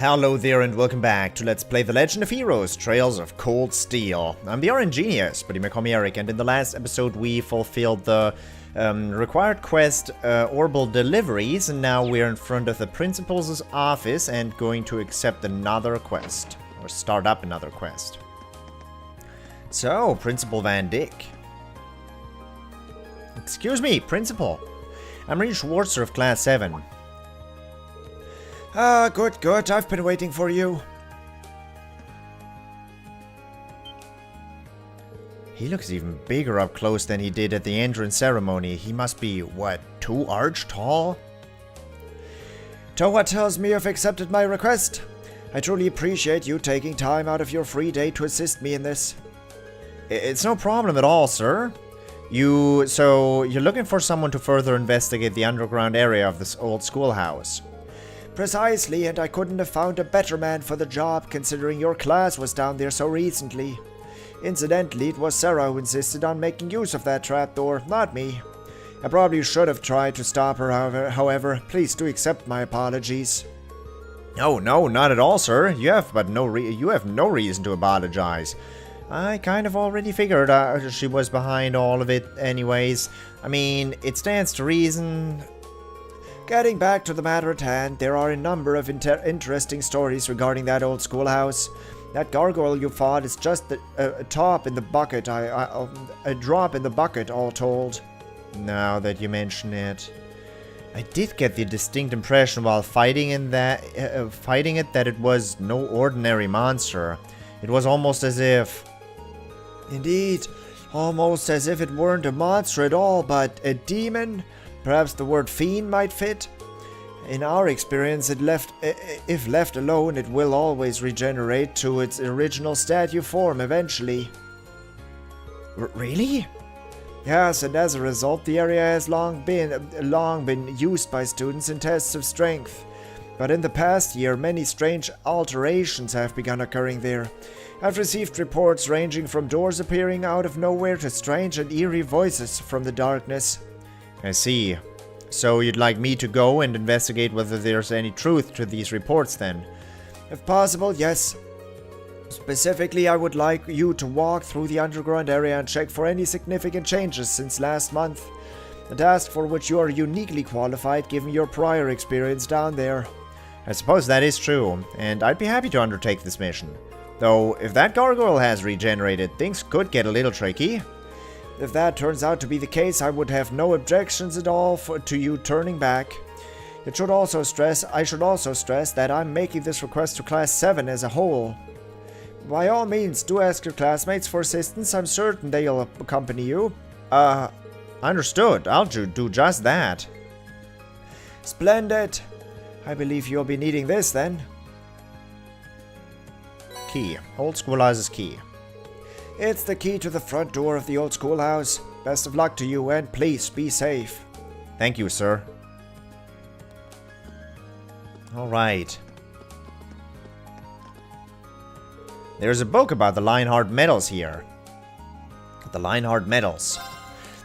Hello there and welcome back to Let's Play The Legend of Heroes, Trails of Cold Steel. I'm the RNGenius, but you may call me Eric, and in the last episode we fulfilled the required quest Orbital Deliveries, and now we're in front of the principal's office and going to accept another quest, or start up another quest. So, Principal Van Dyck. Excuse me, Principal. I'm Rean Schwarzer of Class 7. Good. I've been waiting for you. He looks even bigger up close than he did at the entrance ceremony. He must be, what, 2 arch tall? TloH tells me you've accepted my request. I truly appreciate you taking time out of your free day to assist me in this. It's no problem at all, sir. So, you're looking for someone to further investigate the underground area of this old schoolhouse. Precisely, and I couldn't have found a better man for the job, considering your class was down there so recently. Incidentally, it was Sarah who insisted on making use of that trapdoor, not me. I probably should have tried to stop her, however, please do accept my apologies. Oh, no, not at all, sir. You have no reason to apologize. I kind of already figured she was behind all of it anyways. I mean, it stands to reason. Getting back to the matter at hand, there are a number of interesting stories regarding that old schoolhouse. That gargoyle you fought is just a drop in the bucket, all told. Now that you mention it, I did get the distinct impression while fighting it that it was no ordinary monster. It was almost as if... Indeed, almost as if it weren't a monster at all, but a demon? Perhaps the word fiend might fit? In our experience, if left alone, it will always regenerate to its original statue form eventually. Really? Yes, and as a result, the area has long been used by students in tests of strength. But in the past year, many strange alterations have begun occurring there. I've received reports ranging from doors appearing out of nowhere to strange and eerie voices from the darkness. I see. So you'd like me to go and investigate whether there's any truth to these reports then? If possible, yes. Specifically, I would like you to walk through the underground area and check for any significant changes since last month. A task for which you are uniquely qualified given your prior experience down there. I suppose that is true, and I'd be happy to undertake this mission. Though, if that gargoyle has regenerated, things could get a little tricky. If that turns out to be the case, I would have no objections at all to you turning back. I should also stress that I'm making this request to Class 7 as a whole. By all means, do ask your classmates for assistance. I'm certain they'll accompany you. Understood. I'll do just that. Splendid. I believe you'll be needing this then. Key. Old schoolhouse's key. It's the key to the front door of the old schoolhouse. Best of luck to you, and please be safe. Thank you, sir. Alright. There's a book about the Lionheart medals here. The Lionheart medals.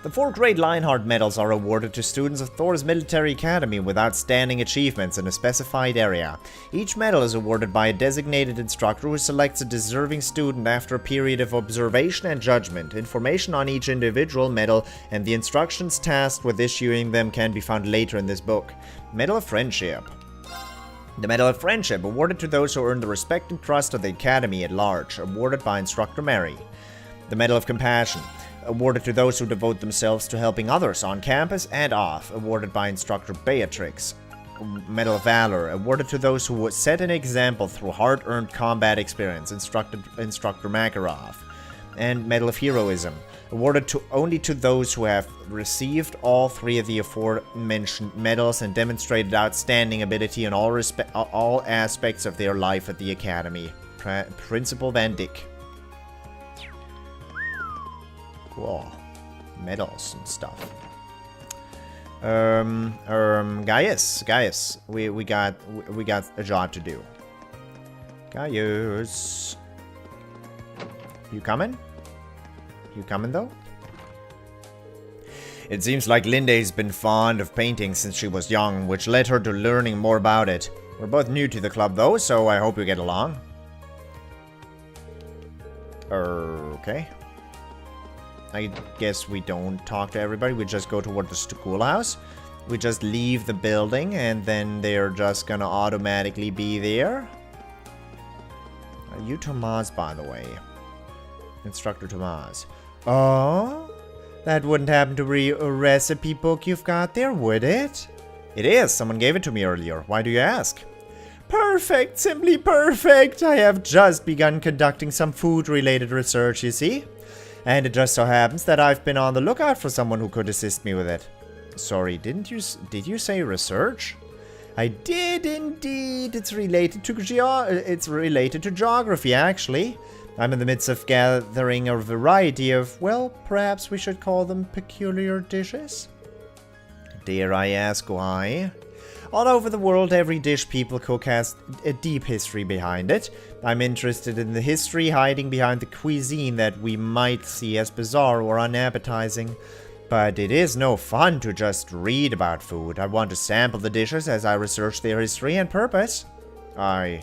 The 4 grade Lionheart medals are awarded to students of Thors Military Academy with outstanding achievements in a specified area. Each medal is awarded by a designated instructor who selects a deserving student after a period of observation and judgment. Information on each individual medal and the instructions tasked with issuing them can be found later in this book. Medal of Friendship. The Medal of Friendship, awarded to those who earn the respect and trust of the Academy at large, awarded by Instructor Mary. The Medal of Compassion, awarded to those who devote themselves to helping others on campus and off, awarded by Instructor Beatrix. Medal of Valor, awarded to those who set an example through hard-earned combat experience, Instructor Makarov. And Medal of Heroism, awarded only to those who have received all 3 of the aforementioned medals and demonstrated outstanding ability in all aspects of their life at the Academy. Principal Van Dyck. Cool. Medals and stuff. Gaius, we got a job to do. Gaius, you coming? You coming though? It seems like Linde's been fond of painting since she was young, which led her to learning more about it. We're both new to the club, though, so I hope we get along. Okay. I guess we don't talk to everybody. We just go toward the schoolhouse. We just leave the building, and then they're just gonna automatically be there. Are you Tomas, by the way? Instructor Tomas. Oh? That wouldn't happen to be a recipe book you've got there, would it? It is. Someone gave it to me earlier. Why do you ask? Perfect. Simply perfect. I have just begun conducting some food-related research, you see. And it just so happens that I've been on the lookout for someone who could assist me with it. Sorry, did you say research? I did indeed. It's related to geography, actually. I'm in the midst of gathering a variety of, well, perhaps we should call them peculiar dishes. Dare I ask why? All over the world, every dish people cook has a deep history behind it. I'm interested in the history hiding behind the cuisine that we might see as bizarre or unappetizing. But it is no fun to just read about food. I want to sample the dishes as I research their history and purpose. I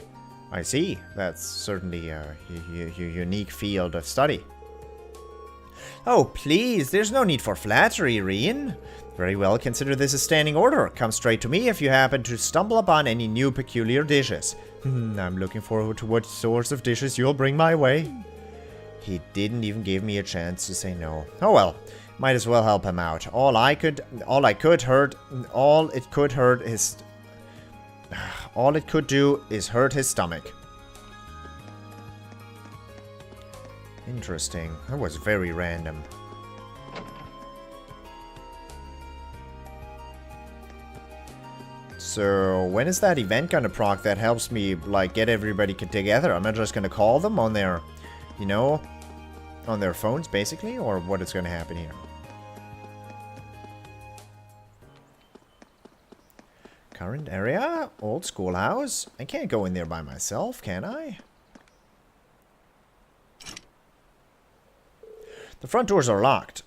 see. That's certainly a unique field of study. Oh, please, there's no need for flattery, Rean. Very well, consider this a standing order. Come straight to me if you happen to stumble upon any new peculiar dishes. I'm looking forward to what sorts of dishes you'll bring my way. He didn't even give me a chance to say no. Oh well, might as well help him out. All it could do is hurt his stomach. Interesting. That was very random. So, when is that event gonna proc that helps me, like, get everybody together? Am I just gonna call them on their, you know, on their phones, basically? Or what is gonna happen here? Current area? Old schoolhouse? I can't go in there by myself, can I? The front doors are locked.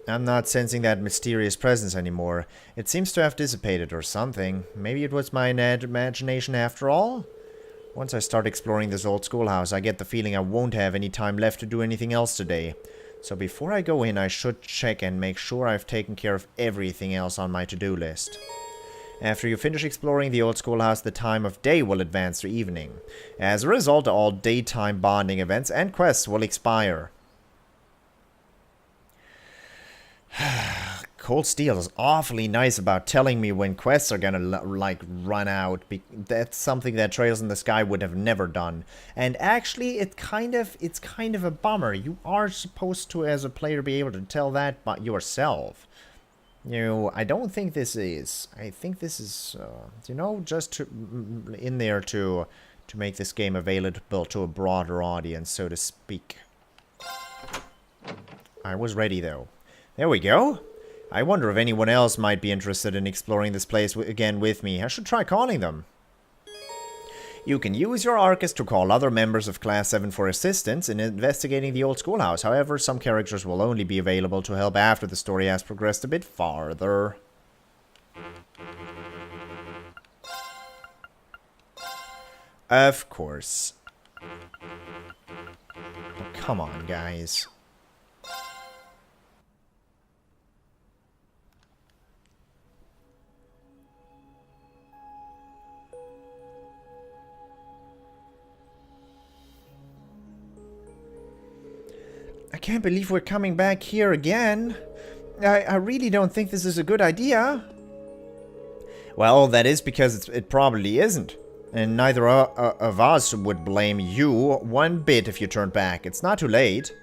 I'm not sensing that mysterious presence anymore. It seems to have dissipated or something. Maybe it was my imagination after all? Once I start exploring this old schoolhouse, I get the feeling I won't have any time left to do anything else today. So before I go in, I should check and make sure I've taken care of everything else on my to-do list. After you finish exploring the old schoolhouse, the time of day will advance to evening. As a result, all daytime bonding events and quests will expire. Cold Steel is awfully nice about telling me when quests are gonna, like, run out. That's something that Trails in the Sky would have never done. And actually, it's kind of a bummer. You are supposed to, as a player, be able to tell that by yourself. You know, I don't think this is. I think this is, you know, just in there to make this game available to a broader audience, so to speak. I was ready, though. There we go. I wonder if anyone else might be interested in exploring this place again with me. I should try calling them. You can use your Arcus to call other members of Class 7 for assistance in investigating the old schoolhouse. However, some characters will only be available to help after the story has progressed a bit farther. Of course. Oh, come on, guys. I can't believe we're coming back here again. I really don't think this is a good idea. Well, that is because it probably isn't. And neither of us would blame you one bit if you turned back. It's not too late.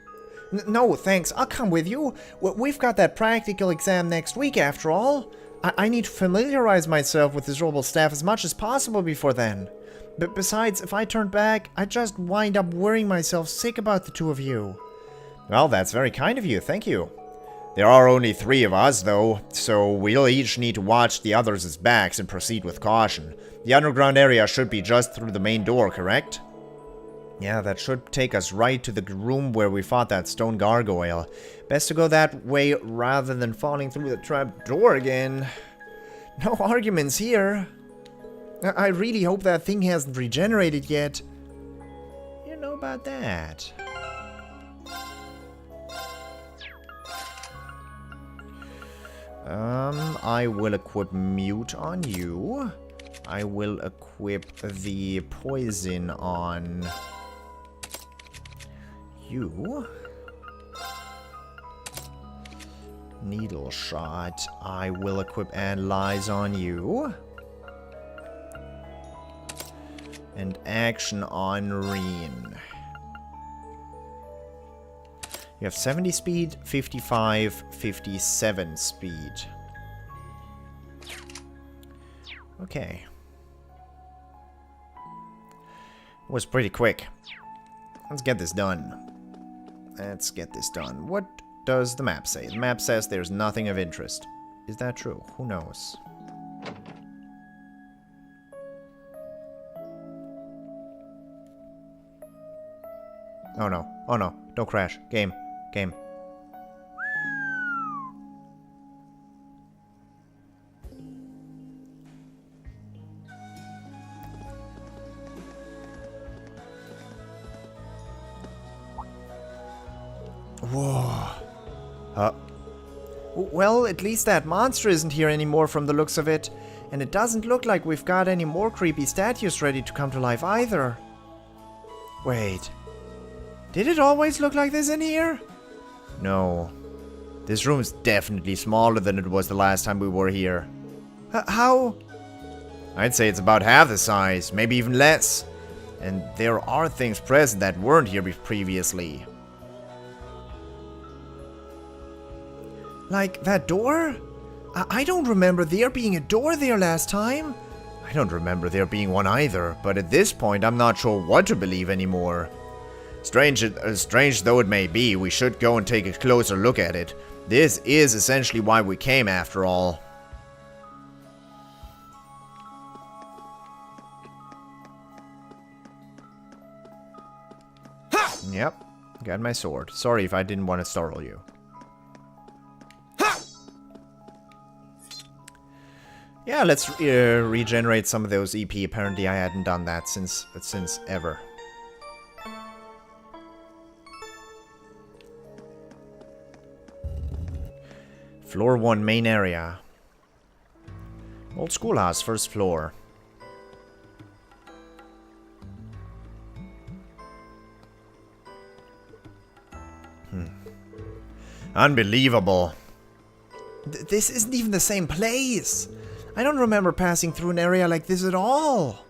No, thanks. I'll come with you. We've got that practical exam next week, after all. I need to familiarize myself with this Robel staff as much as possible before then. But besides, if I turn back, I just wind up worrying myself sick about the two of you. Well, that's very kind of you, thank you. There are only 3 of us, though, so we'll each need to watch the others' backs and proceed with caution. The underground area should be just through the main door, correct? Yeah, that should take us right to the room where we fought that stone gargoyle. Best to go that way rather than falling through the trap door again. No arguments here. I really hope that thing hasn't regenerated yet. You know about that. I will equip mute on you. I will equip the poison on you. Needle shot. I will equip analyze on you. And action on Rean. You have 70 speed, 55, 57 speed. Okay. It was pretty quick. Let's get this done. Let's get this done. What does the map say? The map says there's nothing of interest. Is that true? Who knows? Oh no. Oh no. Don't crash. Game. Game. Whoa. Well, at least that monster isn't here anymore from the looks of it. And it doesn't look like we've got any more creepy statues ready to come to life either. Wait. Did it always look like this in here? No. This room is definitely smaller than it was the last time we were here. How? I'd say it's about half the size, maybe even less. And there are things present that weren't here previously. Like that door? I don't remember there being a door there last time. I don't remember there being one either, but at this point I'm not sure what to believe anymore. Strange though it may be, we should go and take a closer look at it. This is essentially why we came after all. Ha! Yep, got my sword. Sorry if I didn't want to startle you. Ha! Yeah, let's regenerate some of those EP. Apparently I hadn't done that since ever. Floor 1 main area. Old schoolhouse, first floor. Unbelievable. This isn't even the same place. I don't remember passing through an area like this at all.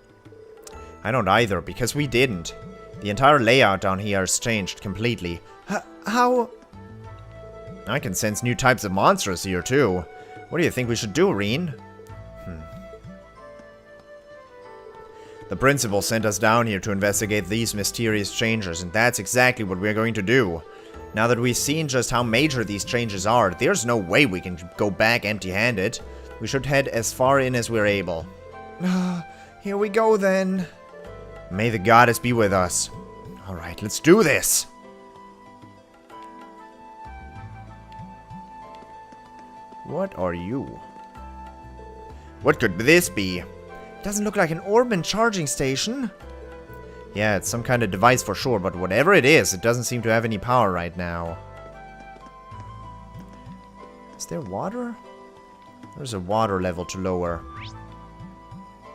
I don't either, because we didn't. The entire layout down here has changed completely. How? I can sense new types of monsters here, too. What do you think we should do, Rean? The principal sent us down here to investigate these mysterious changes, and that's exactly what we're going to do. Now that we've seen just how major these changes are, there's no way we can go back empty-handed. We should head as far in as we're able. Here we go, then. May the goddess be with us. Alright, let's do this! What are you? What could this be? Doesn't look like an Orban charging station. Yeah, it's some kind of device for sure, but whatever it is, it doesn't seem to have any power right now. Is there water? There's a water level to lower.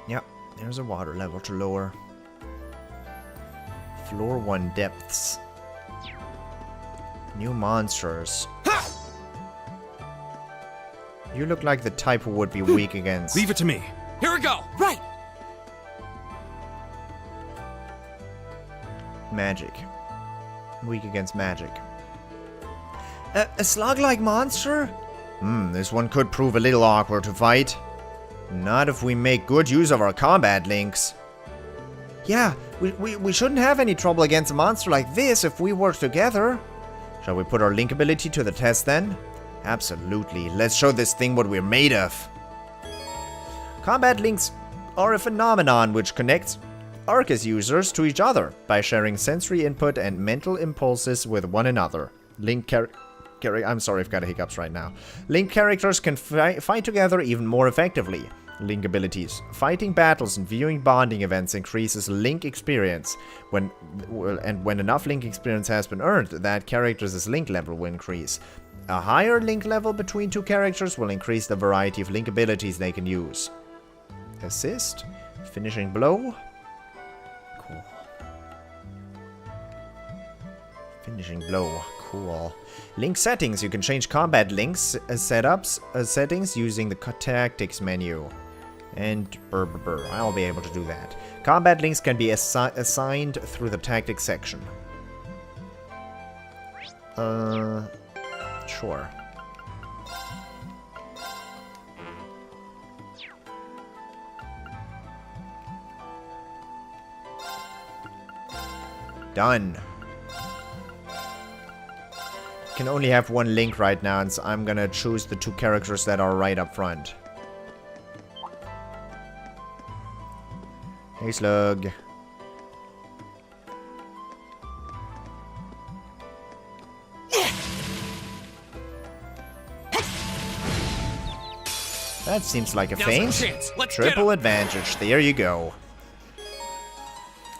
Yep, there's a water level to lower. Floor 1 depths. New monsters. You look like the type who would be weak against. Leave it to me. Here we go. Right. Magic. Weak against magic. A slug-like monster? This one could prove a little awkward to fight. Not if we make good use of our combat links. Yeah, we shouldn't have any trouble against a monster like this if we work together. Shall we put our link ability to the test then? Absolutely. Let's show this thing what we're made of. Combat links are a phenomenon which connects Arcus users to each other by sharing sensory input and mental impulses with one another. Link I'm sorry, I've got hiccups right now. Link characters can fight together even more effectively. Link abilities. Fighting battles and viewing bonding events increases Link experience. When enough Link experience has been earned, that character's Link level will increase. A higher Link level between two characters will increase the variety of Link abilities they can use. Assist. Finishing blow. Cool. Finishing blow. Cool. Link settings. You can change combat links settings using the tactics menu. And I'll be able to do that. Combat links can be assigned through the tactics section. Sure. Done. Can only have one link right now, and so I'm gonna choose the two characters that are right up front. Hey, Slug. That seems like a feint. Triple advantage. There you go.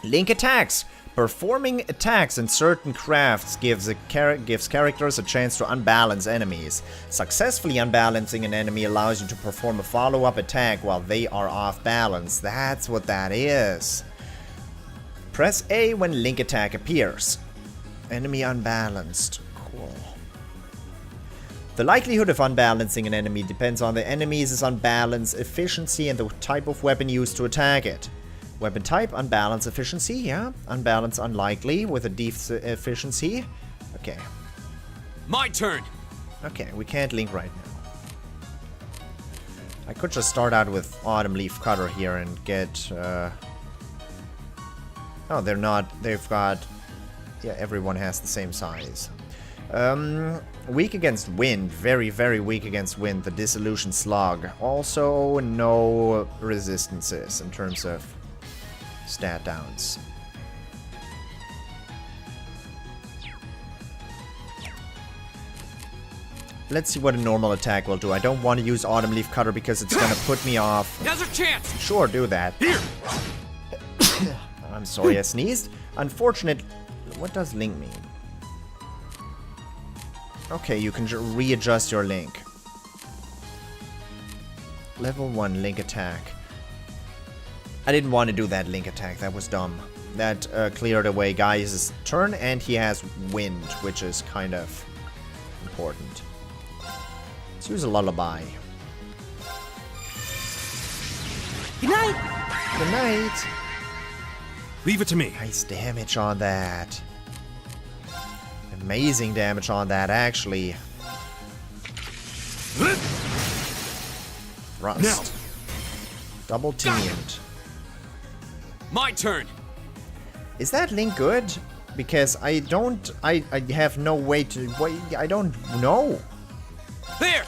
Link attacks. Performing attacks in certain crafts gives characters a chance to unbalance enemies. Successfully unbalancing an enemy allows you to perform a follow-up attack while they are off balance. That's what that is. Press A when link attack appears. Enemy unbalanced. Cool. The likelihood of unbalancing an enemy depends on the enemy's unbalanced efficiency and the type of weapon used to attack it. Weapon type, unbalanced efficiency, yeah. Unbalanced unlikely with a decent efficiency. Okay. My turn! Okay, we can't link right now. I could just start out with Autumn Leaf Cutter here and get... Oh, they're not... They've got... Yeah, everyone has the same size. Weak against wind. Very, very weak against wind. The Dissolution Slug. Also, no resistances in terms of stat downs. Let's see what a normal attack will do. I don't want to use Autumn Leaf Cutter because it's gonna put me off. Now's our chance! Sure, do that. Here! I'm sorry I sneezed. Unfortunate... What does link mean? Okay, you can readjust your link. Level 1 link attack. I didn't want to do that link attack, that was dumb. That cleared away Guy's turn, and he has wind, which is kind of important. Let's use a lullaby. Good night! Good night! Leave it to me. Nice damage on that. Amazing damage on that, actually. Thrust. Now. Double teamed. My turn. Is that link good? Because I don't... I have no way to... I don't know. There!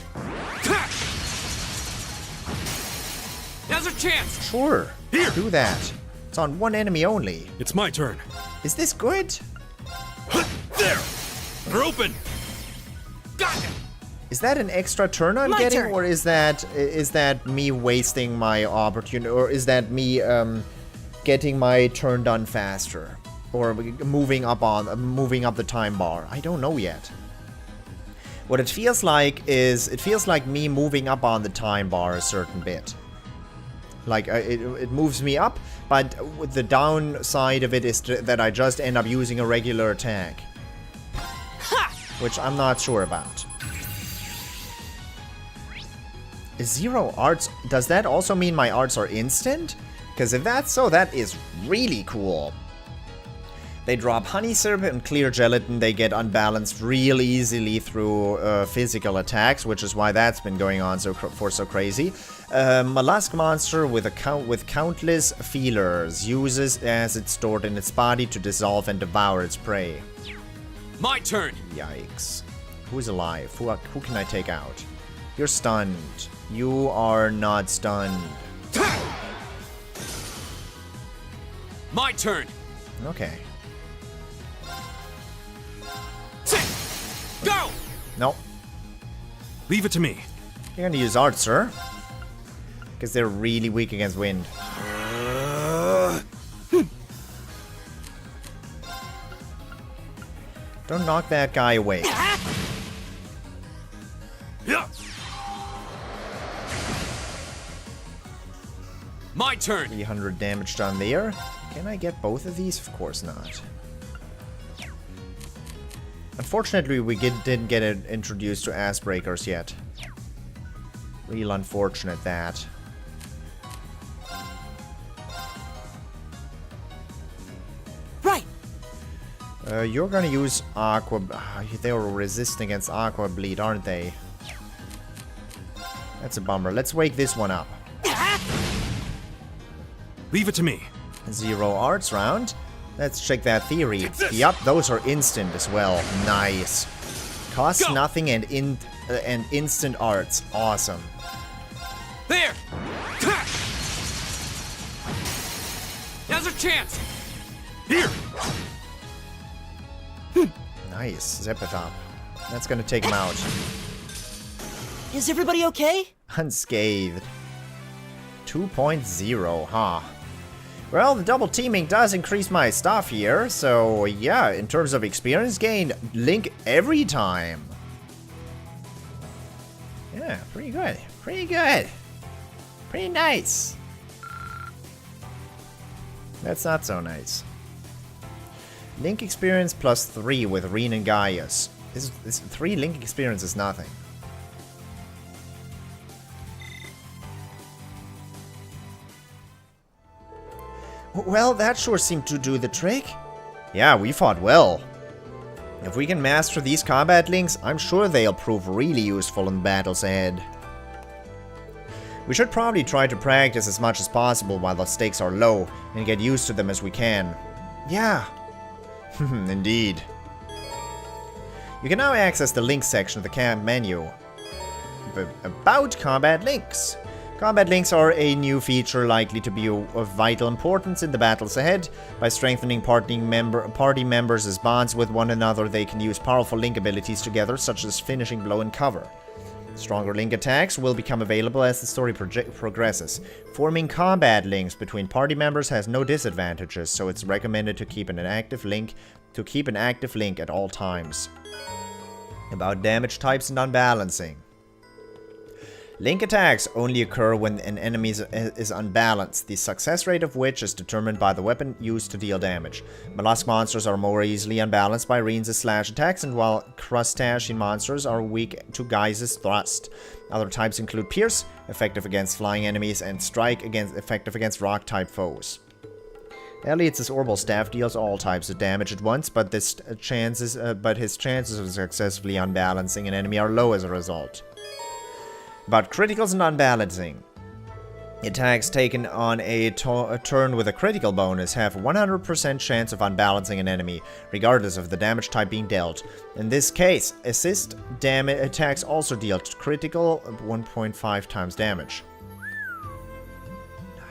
Now's our chance! Sure. Here. Do that. It's on one enemy only. It's my turn. Is this good? There! They're open! Gotcha! Is that an extra turn I'm getting? Or is that me wasting my opportunity? Or is that me getting my turn done faster? Or moving up the time bar? I don't know yet. What it feels like is, it feels like me moving up on the time bar a certain bit. Like, it moves me up, but the downside of it is that I just end up using a regular attack. Ha! Which I'm not sure about. Is 0 arts... Does that also mean my arts are instant? Because if that's so, that is really cool. They drop honey syrup and clear gelatin. They get unbalanced real easily through physical attacks, which is why that's been going on so crazy. Mollusk monster with countless feelers uses acid stored in its body to dissolve and devour its prey. My turn. Yikes. Who's alive? Who can I take out? You're stunned. You are not stunned. My turn. Okay. Go! No. Leave it to me. You're gonna use art, sir. Because they're really weak against wind. Don't knock that guy away. Yeah. My turn. 300 damage done there. Can I get both of these? Of course not. Unfortunately, we didn't get it introduced to ass breakers yet. Real unfortunate that. Right. You're gonna use Aqua... they were resistant against Aqua Bleed, aren't they? That's a bummer. Let's wake this one up. Leave it to me. 0 arts round. Let's check that theory. Yup, those are instant as well. Nice. Costs nothing and instant arts. Awesome. There. Now's our chance. Here. Nice. Zephythop. That's gonna take him out. Is everybody okay? Unscathed. 2.0, huh? Well, the double teaming does increase my stuff here, so yeah, in terms of experience gain, Link every time. Yeah, pretty good. Pretty good. Pretty nice. That's not so nice. Link experience plus 3 with Rean and Gaius. This 3 Link experience is nothing. Well, that sure seemed to do the trick. Yeah, we fought well. If we can master these combat links, I'm sure they'll prove really useful in battles ahead. We should probably try to practice as much as possible while the stakes are low, and get used to them as we can. Yeah. Indeed. You can now access the links section of the camp menu. About combat links. Combat links are a new feature likely to be of vital importance in the battles ahead. By strengthening party members' bonds with one another, they can use powerful link abilities together, such as finishing blow and cover. Stronger link attacks will become available as the story progresses. Forming combat links between party members has no disadvantages, so it's recommended to keep an active link at all times. About damage types and unbalancing. Link attacks only occur when an enemy is unbalanced, the success rate of which is determined by the weapon used to deal damage. Mollusk monsters are more easily unbalanced by Rean's slash attacks, and while crustacean monsters are weak to Gaius' thrust. Other types include Pierce, effective against flying enemies, and Strike, effective against rock-type foes. Elliot's Orbital Staff deals all types of damage at once, but his chances of successfully unbalancing an enemy are low as a result. About criticals and unbalancing. Attacks taken on a turn with a critical bonus have a 100% chance of unbalancing an enemy, regardless of the damage type being dealt. In this case, assist attacks also deal critical 1.5 times damage.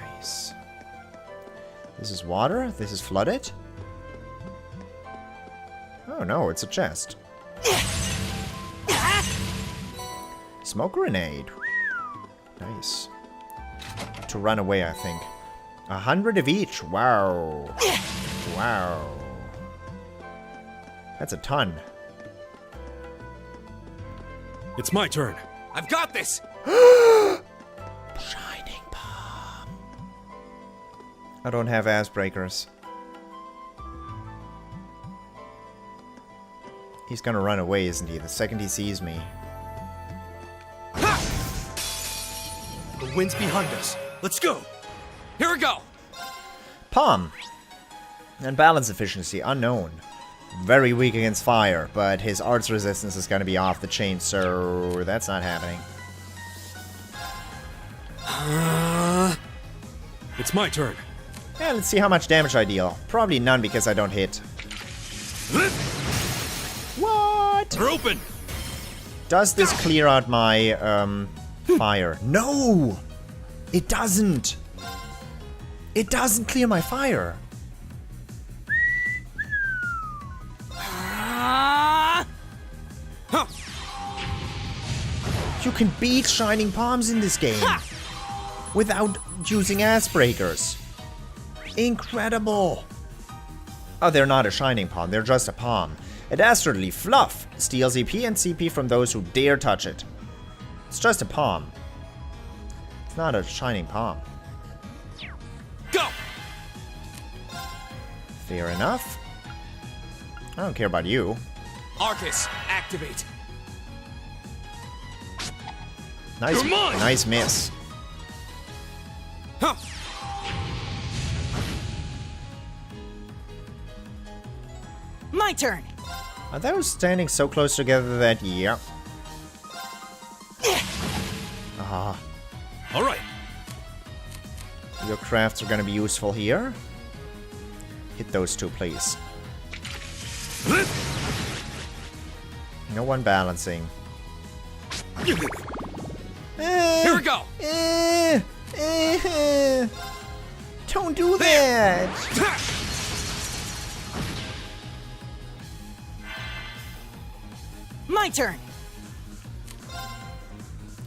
Nice. This is water? This is flooded? Oh no, it's a chest. Smoke grenade. Nice. To run away, I think. 100 of each. Wow. Wow. That's a ton. It's my turn. I've got this. Shining Palm. I don't have ass breakers. He's gonna run away, isn't he? The second he sees me. The wind's behind us. Let's go. Here we go. Palm. And balance efficiency, unknown. Very weak against fire, but his arts resistance is going to be off the chain, so that's not happening. It's my turn. Yeah, let's see how much damage I deal. Probably none because I don't hit. What? They're open. Does this clear out my fire? No! It doesn't! It doesn't clear my fire! You can beat Shining Palms in this game without using ass breakers. Incredible. Oh, they're not a Shining Palm, they're just a palm. A dastardly fluff steals EP and CP from those who dare touch it. It's just a palm. It's not a Shining Palm. Go! Fair enough. I don't care about you. Arcus, activate. Nice, You're mine! nice miss. Huh. My turn. Are those standing so close together that, yeah. Ah, All right. your crafts are gonna be useful here. Hit those two, please. No one balancing. Here we go. Don't do that! My turn.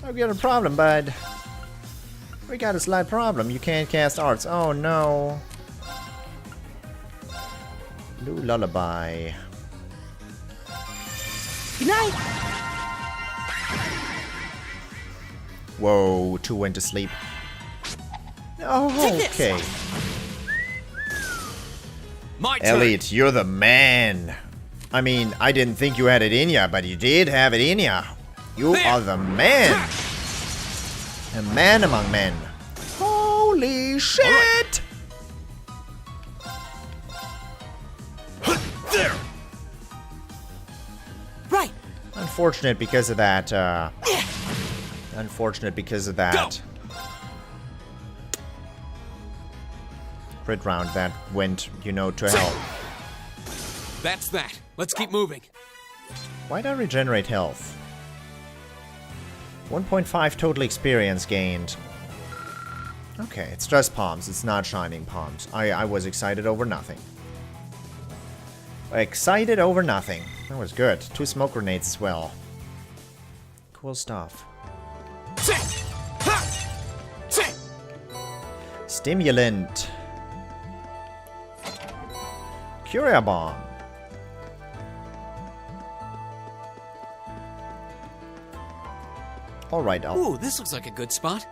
I've got a problem, bud. We got a slight problem. You can't cast arts. Oh no. Blue Lullaby. Good night. Whoa, two went to sleep. Oh, Take this. okay. My turn. Elliot, you're the man. I mean, I didn't think you had it in ya, but you did have it in ya. You There. are the man. A man among men. Holy shit! There. Right. Unfortunate because of that, Unfortunate because of that. Crit round that went, you know, to hell. That's that. Let's keep moving. Why'd I regenerate health? 1.5 total experience gained. Okay, it's just palms. It's not Shining Palms. I was excited over nothing. Excited over nothing. That was good. 2 smoke grenades as well. Cool stuff. Stimulant. Curia Bomb. Alright, I'll... Ooh, this looks like a good spot.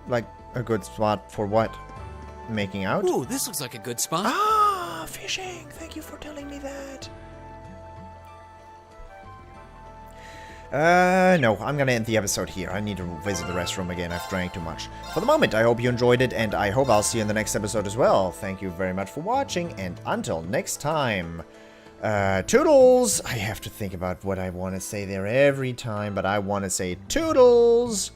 Like, a good spot for what? Making out? Ooh, this looks like a good spot. Ah, fishing! Thank you for telling me that. No, I'm gonna end the episode here. I need to visit the restroom again. I've drank too much. For the moment, I hope you enjoyed it, and I hope I'll see you in the next episode as well. Thank you very much for watching, and until next time, toodles! I have to think about what I want to say there every time, but I want to say toodles!